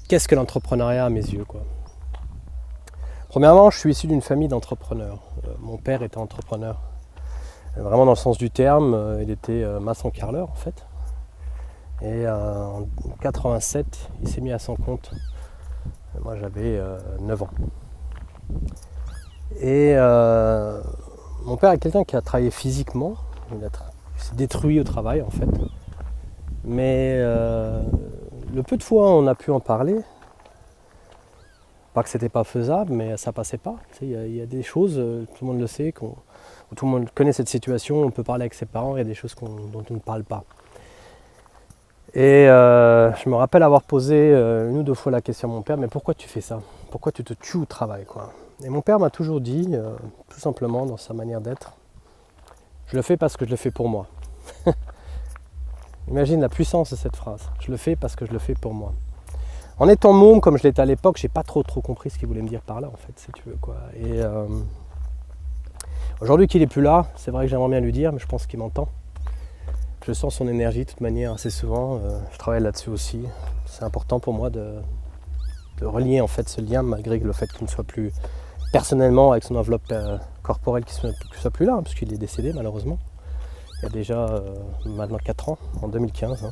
qu'est-ce que l'entrepreneuriat à mes yeux, quoi. Premièrement, je suis issu d'une famille d'entrepreneurs. Mon père était entrepreneur. Vraiment dans le sens du terme, il était maçon carreleur en fait. Et en 87, il s'est mis à son compte. Moi j'avais 9 ans. Et mon père est quelqu'un qui a travaillé physiquement. Il s'est détruit au travail en fait. Mais le peu de fois on a pu en parler, pas que c'était pas faisable, mais ça passait pas. Il y a des choses, tout le monde le sait, tout le monde connaît cette situation, on peut parler avec ses parents, il y a des choses dont on ne parle pas. Et je me rappelle avoir posé une ou deux fois la question à mon père, mais pourquoi tu fais ça? Pourquoi tu te tues au travail, quoi? Et mon père m'a toujours dit, tout simplement dans sa manière d'être, je le fais parce que je le fais pour moi. Imagine la puissance de cette phrase, je le fais parce que je le fais pour moi. En étant môme comme je l'étais à l'époque, j'ai pas trop compris ce qu'il voulait me dire par là en fait, si tu veux, quoi. Et aujourd'hui qu'il est plus là, c'est vrai que j'aimerais bien lui dire, mais je pense qu'il m'entend. Je sens son énergie de toute manière assez souvent, je travaille là-dessus aussi. C'est important pour moi de relier en fait ce lien malgré le fait qu'il ne soit plus personnellement avec son enveloppe corporelle qui soit plus là, hein, puisqu'il est décédé malheureusement. Il y a déjà maintenant 4 ans, en 2015. Hein.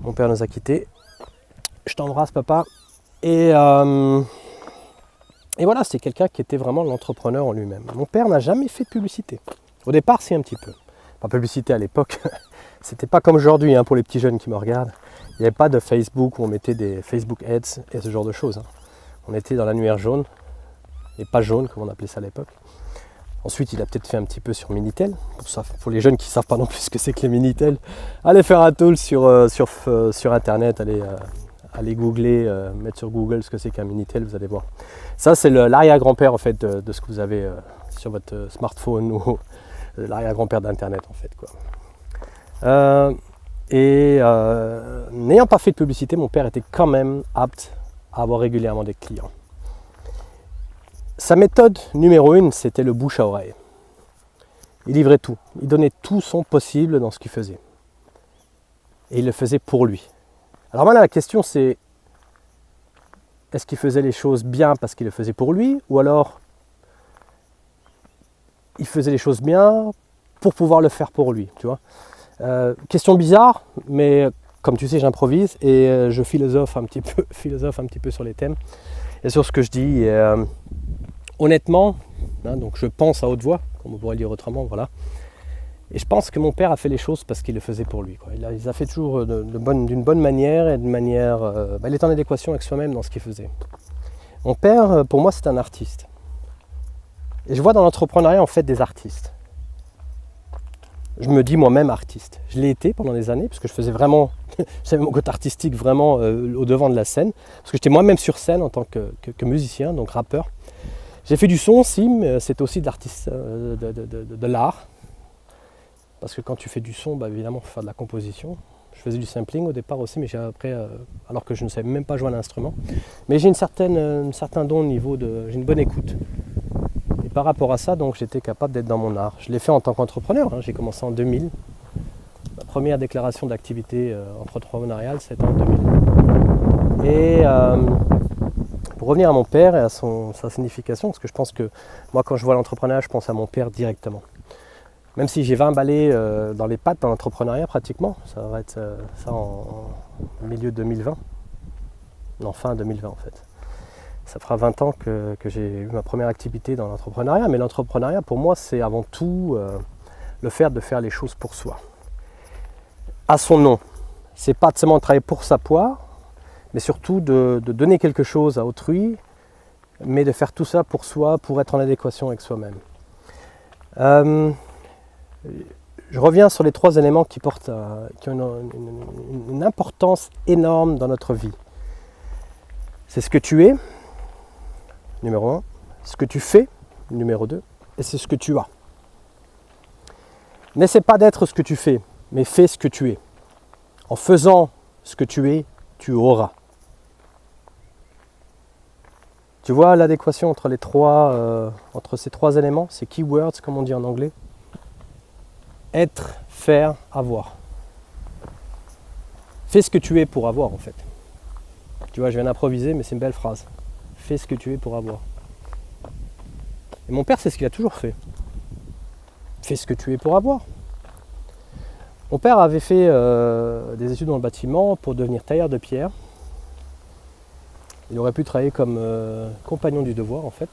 Mon père nous a quittés. Je t'embrasse papa. Et voilà, c'est quelqu'un qui était vraiment l'entrepreneur en lui-même. Mon père n'a jamais fait de publicité. Au départ, si un petit peu. Pas publicité à l'époque, c'était pas comme aujourd'hui hein, pour les petits jeunes qui me regardent. Il n'y avait pas de Facebook où on mettait des Facebook Ads et ce genre de choses. Hein. On était dans l'annuaire jaune, et pas jaune comme on appelait ça à l'époque. Ensuite, il a peut-être fait un petit peu sur Minitel. Pour les jeunes qui ne savent pas non plus ce que c'est que les Minitel, allez faire un tour sur Internet, allez googler, mettre sur Google ce que c'est qu'un Minitel, vous allez voir. Ça, c'est l'arrière-grand-père en fait de ce que vous avez sur votre smartphone ou l'arrière-grand-père d'Internet en fait, quoi. N'ayant pas fait de publicité, mon père était quand même apte à avoir régulièrement des clients. Sa méthode numéro 1, c'était le bouche à oreille. Il livrait tout, il donnait tout son possible dans ce qu'il faisait. Et il le faisait pour lui. Alors maintenant la question c'est, est-ce qu'il faisait les choses bien parce qu'il le faisait pour lui, ou alors il faisait les choses bien pour pouvoir le faire pour lui, tu vois. Question bizarre, mais comme tu sais j'improvise et je philosophe un petit peu sur les thèmes et sur ce que je dis. Et, honnêtement, hein, donc je pense à haute voix, comme on pourrait le dire autrement, voilà. Et je pense que mon père a fait les choses parce qu'il le faisait pour lui, quoi. Il a fait toujours d'une bonne manière et de manière... il est en adéquation avec soi-même dans ce qu'il faisait. Mon père, pour moi, c'est un artiste. Et je vois dans l'entrepreneuriat, en fait, des artistes. Je me dis moi-même artiste. Je l'ai été pendant des années, parce que je faisais vraiment... J'avais mon côté artistique vraiment au devant de la scène. Parce que j'étais moi-même sur scène en tant que musicien, donc rappeur. J'ai fait du son aussi, mais c'est aussi de l'artiste, de l'art. Parce que quand tu fais du son, bah évidemment, il faut faire de la composition. Je faisais du sampling au départ aussi, mais j'ai après, alors que je ne savais même pas jouer à l'instrument. Mais j'ai un certain don au niveau de... J'ai une bonne écoute. Et par rapport à ça, donc j'étais capable d'être dans mon art. Je l'ai fait en tant qu'entrepreneur, hein. J'ai commencé en 2000. Ma première déclaration d'activité entrepreneuriale, c'était en 2000. Et pour revenir à mon père et à sa signification, parce que je pense que moi, quand je vois l'entrepreneuriat, je pense à mon père directement. Même si j'ai 20 balais dans les pattes dans l'entrepreneuriat pratiquement, ça va être ça en milieu 2020, non fin 2020 en fait. Ça fera 20 ans que j'ai eu ma première activité dans l'entrepreneuriat, mais l'entrepreneuriat pour moi c'est avant tout le fait de faire les choses pour soi. À son nom, c'est pas seulement de travailler pour sa poire, mais surtout de donner quelque chose à autrui, mais de faire tout ça pour soi, pour être en adéquation avec soi-même. Je reviens sur les 3 éléments qui ont une importance énorme dans notre vie. C'est ce que tu es, numéro 1, ce que tu fais, numéro 2, et c'est ce que tu as. N'essaie pas d'être ce que tu fais, mais fais ce que tu es. En faisant ce que tu es, tu auras. Tu vois l'adéquation entre ces 3 éléments, ces keywords comme on dit en anglais? Être, faire, avoir. Fais ce que tu es pour avoir en fait. Tu vois, je viens d'improviser, mais c'est une belle phrase. Fais ce que tu es pour avoir. Et mon père, c'est ce qu'il a toujours fait. Fais ce que tu es pour avoir. Mon père avait fait des études dans le bâtiment pour devenir tailleur de pierre. Il aurait pu travailler comme compagnon du devoir, en fait.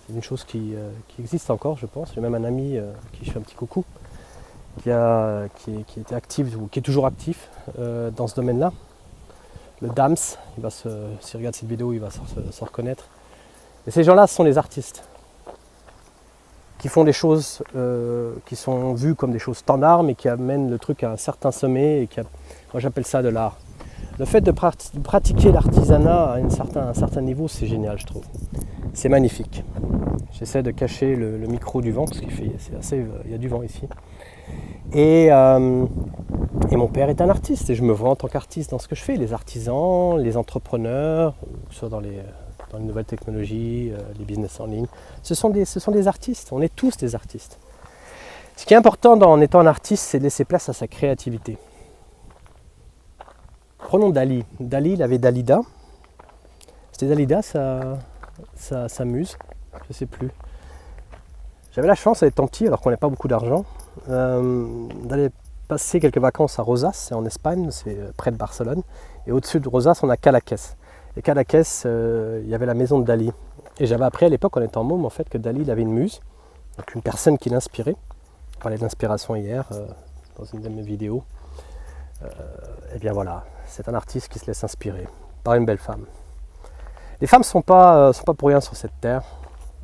C'est une chose qui existe encore, je pense. J'ai même un ami qui je fais un petit coucou, qui était actif, ou qui est toujours actif dans ce domaine-là. Le DAMS, s'il regarde cette vidéo, il va s'en reconnaître. Et ces gens-là, ce sont les artistes qui font des choses qui sont vues comme des choses standards, mais qui amènent le truc à un certain sommet. Moi, j'appelle ça de l'art. Le fait de pratiquer l'artisanat à un certain niveau, c'est génial, je trouve. C'est magnifique. J'essaie de cacher le micro du vent, parce il y a du vent ici. Et mon père est un artiste, et je me vois en tant qu'artiste dans ce que je fais. Les artisans, les entrepreneurs, que ce soit dans les nouvelles technologies, les business en ligne, ce sont des artistes. On est tous des artistes. Ce qui est important en étant un artiste, c'est de laisser place à sa créativité. Prenons Dali. Dali, il avait Dalida. C'était Dalida, sa muse. Je ne sais plus. J'avais la chance d'être petit, alors qu'on n'avait pas beaucoup d'argent, d'aller passer quelques vacances à Rosas, c'est en Espagne, c'est près de Barcelone. Et au-dessus de Rosas, on a Cadaqués. Et Cadaqués, il y avait la maison de Dali. Et j'avais appris à l'époque, en étant môme, en fait, que Dali, il avait une muse, donc une personne qui l'inspirait. On parlait d'inspiration hier, dans une de mes vidéos. Et bien voilà, c'est un artiste qui se laisse inspirer par une belle femme. Les femmes ne sont pas pour rien sur cette terre.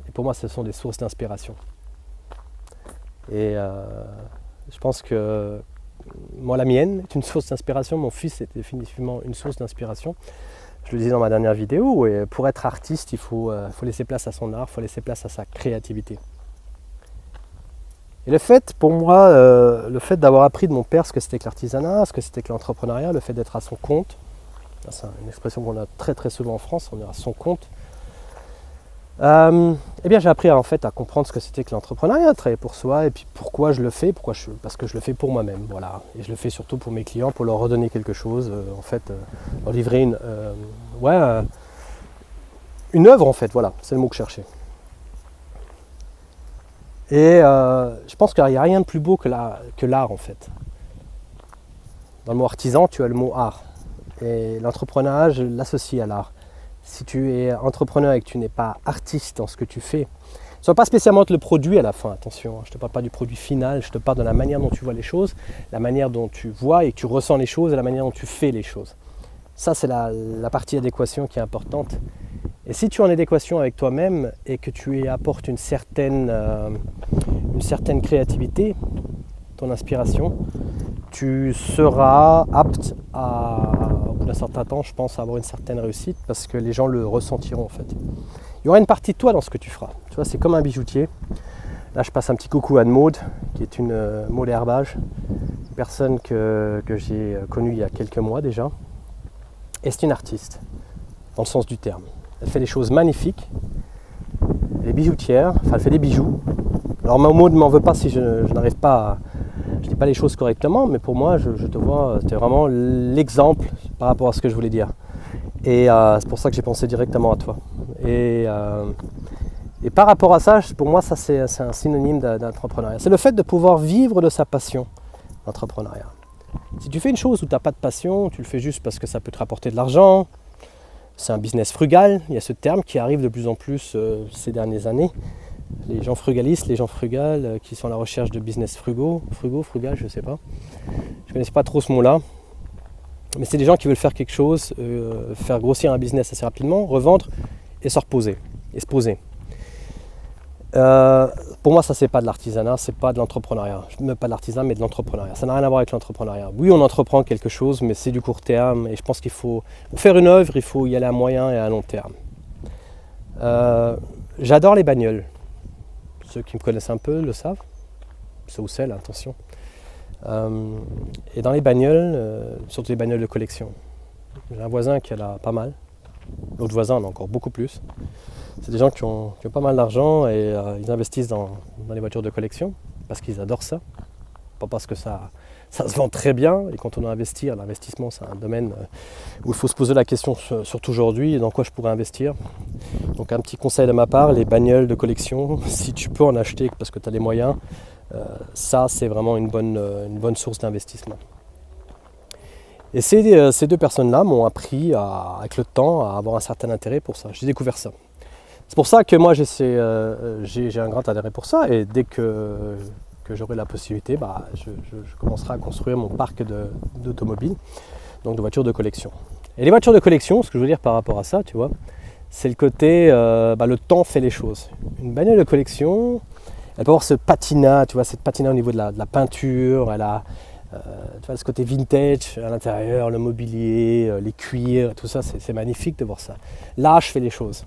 Et pour moi, ce sont des sources d'inspiration. Et je pense que moi, la mienne est une source d'inspiration. Mon fils est définitivement une source d'inspiration. Je le disais dans ma dernière vidéo, et pour être artiste, il faut laisser place à son art, il faut laisser place à sa créativité. Et le fait, pour moi, d'avoir appris de mon père ce que c'était que l'artisanat, ce que c'était que l'entrepreneuriat, le fait d'être à son compte, c'est une expression qu'on a très très souvent en France, on est à son compte. Eh bien j'ai appris en fait à comprendre ce que c'était que l'entrepreneuriat, travailler pour soi, et puis pourquoi je le fais, parce que je le fais pour moi-même, voilà. Et je le fais surtout pour mes clients, pour leur redonner quelque chose, leur livrer une œuvre en fait, voilà, c'est le mot que je cherchais. Et je pense qu'il n'y a rien de plus beau que l'art en fait. Dans le mot artisan, tu as le mot art. Et l'entrepreneuriat, je l'associe à l'art. Si tu es entrepreneur et que tu n'es pas artiste dans ce que tu fais, ce n'est pas spécialement le produit à la fin, attention, je ne te parle pas du produit final, je te parle de la manière dont tu vois les choses, la manière dont tu vois et que tu ressens les choses et la manière dont tu fais les choses. Ça, c'est la partie adéquation qui est importante. Et si tu es en adéquation avec toi-même et que tu y apportes une certaine créativité, ton inspiration, tu seras apte au bout d'un certain temps, je pense, à avoir une certaine réussite parce que les gens le ressentiront en fait. Il y aura une partie de toi dans ce que tu feras. Tu vois, c'est comme un bijoutier. Là, je passe un petit coucou à Maud, qui est une Maud Herbage, une personne que j'ai connue il y a quelques mois déjà. Et c'est une artiste, dans le sens du terme. Elle fait des choses magnifiques. Elle est bijoutière, elle fait des bijoux. Alors Maud ne m'en veut pas si je n'arrive pas je ne dis pas les choses correctement, mais pour moi, je te vois, tu es vraiment l'exemple par rapport à ce que je voulais dire. Et c'est pour ça que j'ai pensé directement à toi. Et par rapport à ça, pour moi, ça c'est un synonyme d'entrepreneuriat. C'est le fait de pouvoir vivre de sa passion, l'entrepreneuriat. Si tu fais une chose où tu n'as pas de passion, tu le fais juste parce que ça peut te rapporter de l'argent, c'est un business frugal, il y a ce terme qui arrive de plus en plus ces dernières années. Les gens frugalistes, les gens frugales qui sont à la recherche de business frugal, je ne sais pas. Je ne connais pas trop ce mot-là. Mais c'est des gens qui veulent faire quelque chose, faire grossir un business assez rapidement, revendre et se reposer, et se poser. Pour moi, ça, c'est pas de l'artisanat, c'est pas de l'entrepreneuriat. Pas de l'artisanat, mais de l'entrepreneuriat. Ça n'a rien à voir avec l'entrepreneuriat. Oui, on entreprend quelque chose, mais c'est du court terme. Et je pense pour faire une œuvre, il faut y aller à moyen et à long terme. J'adore les bagnoles. Ceux qui me connaissent un peu le savent, ceux ou celles, attention. Et dans les bagnoles, surtout les bagnoles de collection, j'ai un voisin qui en a pas mal, l'autre voisin en a encore beaucoup plus. C'est des gens qui ont pas mal d'argent et ils investissent dans les voitures de collection parce qu'ils adorent ça. pas parce que ça se vend très bien, et quand on doit investir, l'investissement c'est un domaine où il faut se poser la question, surtout aujourd'hui, dans quoi je pourrais investir. Donc un petit conseil de ma part, les bagnoles de collection, si tu peux en acheter parce que tu as les moyens, ça c'est vraiment une bonne source d'investissement. Et ces deux personnes-là m'ont appris avec le temps à avoir un certain intérêt pour ça. J'ai découvert ça. C'est pour ça que moi j'ai un grand intérêt pour ça, et dès que j'aurai la possibilité, je commencerai à construire mon parc d'automobiles, donc de voitures de collection. Et les voitures de collection, ce que je veux dire par rapport à ça, tu vois, c'est le côté, le temps fait les choses. Une bagnole de collection, elle peut avoir ce patina, tu vois, cette patina au niveau de la peinture, elle a tu vois, ce côté vintage à l'intérieur, le mobilier, les cuirs, tout ça, c'est magnifique de voir ça. L'âge fait les choses.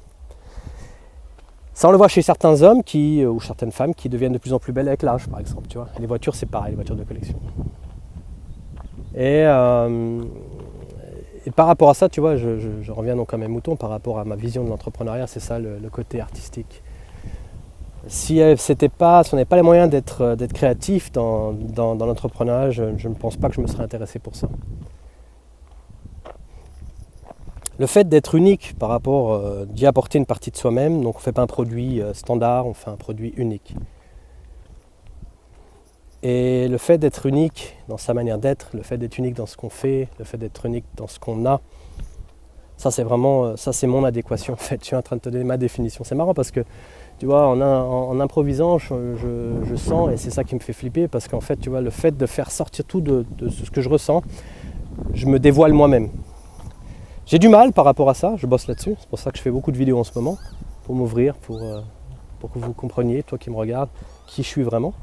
Ça, on le voit chez certains hommes ou certaines femmes qui deviennent de plus en plus belles avec l'âge, par exemple. Tu vois. Et les voitures, c'est pareil, les voitures de collection. Et par rapport à ça, tu vois, je reviens donc à mes moutons, par rapport à ma vision de l'entrepreneuriat, c'est ça le côté artistique. Si on n'avait pas les moyens d'être créatif dans l'entrepreneuriat, je ne pense pas que je me serais intéressé pour ça. Le fait d'être unique par rapport d'y apporter une partie de soi-même, donc on ne fait pas un produit standard, on fait un produit unique. Et le fait d'être unique dans sa manière d'être, le fait d'être unique dans ce qu'on fait, le fait d'être unique dans ce qu'on a, ça c'est vraiment, ça c'est mon adéquation en fait. Je suis en train de te donner ma définition. C'est marrant parce que tu vois, en improvisant, je sens, et c'est ça qui me fait flipper, parce qu'en fait, tu vois, le fait de faire sortir tout de ce que je ressens, je me dévoile moi-même. J'ai du mal par rapport à ça, je bosse là-dessus, c'est pour ça que je fais beaucoup de vidéos en ce moment, pour m'ouvrir, pour que vous compreniez, toi qui me regardes, qui je suis vraiment,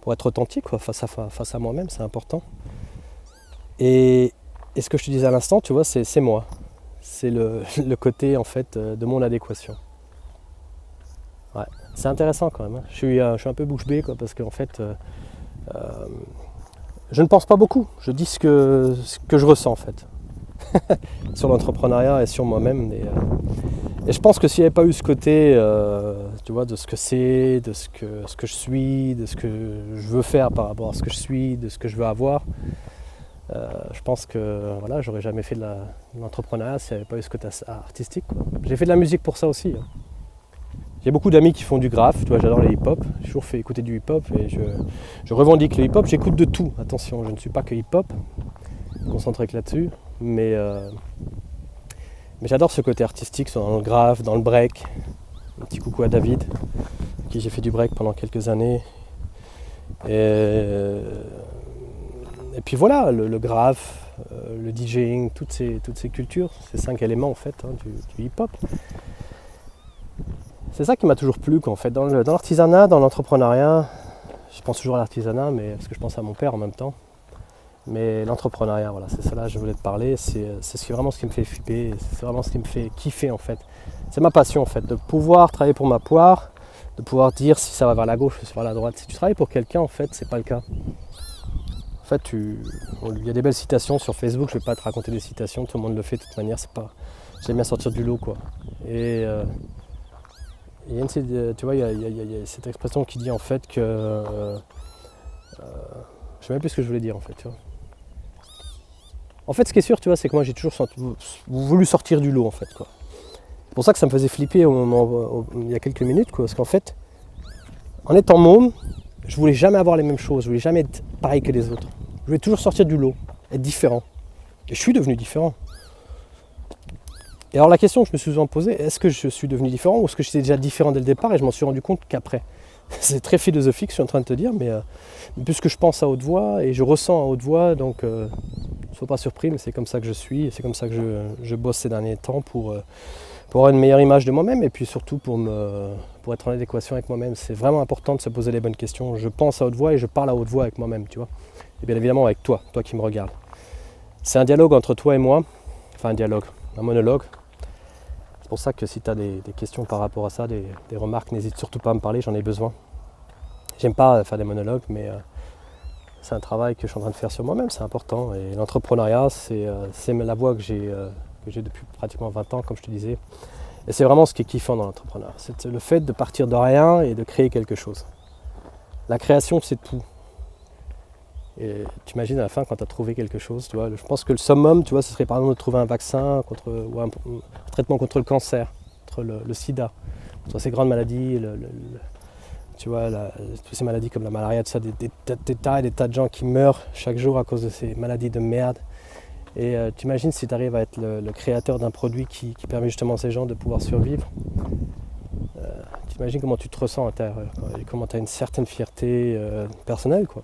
pour être authentique quoi, face à moi-même, c'est important. Et ce que je te disais à l'instant, tu vois, c'est moi, c'est le côté en fait de mon adéquation. Ouais, c'est intéressant quand même, hein. Je suis un peu bouche bée quoi, parce qu'en fait, je ne pense pas beaucoup, je dis ce que je ressens en fait. Sur l'entrepreneuriat et sur moi-même, et je pense que s'il n'y avait pas eu ce côté tu vois, de ce que c'est, de ce que je suis, de ce que je veux faire par rapport à ce que je suis, de ce que je veux avoir, je pense que voilà, j'aurais jamais fait de l'entrepreneuriat s'il n'y avait pas eu ce côté artistique quoi. J'ai fait de la musique pour ça aussi, hein. J'ai beaucoup d'amis qui font du graphe, tu vois, j'adore les hip-hop, j'ai toujours fait écouter du hip-hop et je revendique le hip-hop, j'écoute de tout, attention, je ne suis pas que hip-hop, concentré que là-dessus. Mais j'adore ce côté artistique, soit dans le graphe, dans le break. Un petit coucou à David, avec qui j'ai fait du break pendant quelques années. Et puis voilà, le graphe, le DJing, toutes ces cultures, ces 5 éléments en fait, hein, du hip-hop. C'est ça qui m'a toujours plu, qu'en fait, dans l'artisanat, dans l'entrepreneuriat, je pense toujours à l'artisanat, mais parce que je pense à mon père en même temps. Mais l'entrepreneuriat, voilà, c'est ça là que je voulais te parler, c'est vraiment ce qui me fait flipper, c'est vraiment ce qui me fait kiffer en fait. C'est ma passion en fait, de pouvoir travailler pour ma poire, de pouvoir dire si ça va vers la gauche ou vers la droite. Si tu travailles pour quelqu'un en fait, c'est pas le cas. En fait, il y a des belles citations sur Facebook, je vais pas te raconter des citations, tout le monde le fait de toute manière, c'est pas. J'aime bien sortir du lot quoi. Et tu vois, il y a cette expression qui dit en fait que. Je sais même plus ce que je voulais dire en fait, tu vois. En fait, ce qui est sûr, tu vois, c'est que moi j'ai toujours voulu sortir du lot en fait, quoi. C'est pour ça que ça me faisait flipper il y a quelques minutes, quoi, parce qu'en fait, en étant môme, je voulais jamais avoir les mêmes choses, je voulais jamais être pareil que les autres. Je voulais toujours sortir du lot, être différent. Et je suis devenu différent. Et alors la question que je me suis souvent posée, est-ce que je suis devenu différent ou est-ce que j'étais déjà différent dès le départ et je m'en suis rendu compte qu'après. C'est très philosophique ce que je suis en train de te dire, mais puisque je pense à haute voix et je ressens à haute voix, donc ne sois pas surpris, mais c'est comme ça que je suis et c'est comme ça que je bosse ces derniers temps pour avoir une meilleure image de moi-même et puis surtout pour être en adéquation avec moi-même. C'est vraiment important de se poser les bonnes questions. Je pense à haute voix et je parle à haute voix avec moi-même, tu vois. Et bien évidemment avec toi qui me regardes. C'est un dialogue entre toi et moi, enfin un dialogue, un monologue. C'est pour ça que si tu as des questions par rapport à ça, des remarques, n'hésite surtout pas à me parler, j'en ai besoin. J'aime pas faire des monologues, mais c'est un travail que je suis en train de faire sur moi-même, c'est important. Et l'entrepreneuriat, c'est la voie que j'ai depuis pratiquement 20 ans, comme je te disais. Et c'est vraiment ce qui est kiffant dans l'entrepreneuriat. C'est le fait de partir de rien et de créer quelque chose. La création, c'est tout. Et tu imagines à la fin quand tu as trouvé quelque chose, tu vois, je pense que le summum, tu vois, ce serait par exemple de trouver un vaccin ou un traitement contre le cancer, contre le sida, contre ces grandes maladies, tu vois, toutes ces maladies comme la malaria, tout ça, des tas et des tas de gens qui meurent chaque jour à cause de ces maladies de merde. Et tu imagines si tu arrives à être le créateur d'un produit qui permet justement à ces gens de pouvoir survivre. Tu imagines comment tu te ressens à l'intérieur, comment tu as une certaine fierté personnelle, quoi.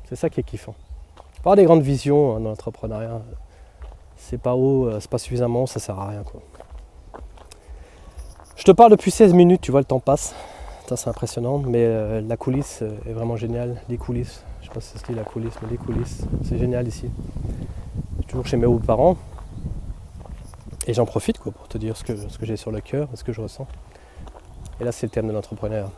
C'est ça qui est kiffant. Pas des grandes visions dans l'entrepreneuriat. C'est pas haut, c'est pas suffisamment haut, ça sert à rien, quoi. Je te parle depuis 16 minutes, tu vois, le temps passe. C'est impressionnant, mais la coulisse est vraiment géniale. Les coulisses, je sais pas si c'est la coulisse, mais les coulisses, c'est génial ici. Je suis toujours chez mes beaux-parents. Et j'en profite, quoi, pour te dire ce que j'ai sur le cœur, ce que je ressens. Et là, c'est le thème de l'entrepreneur.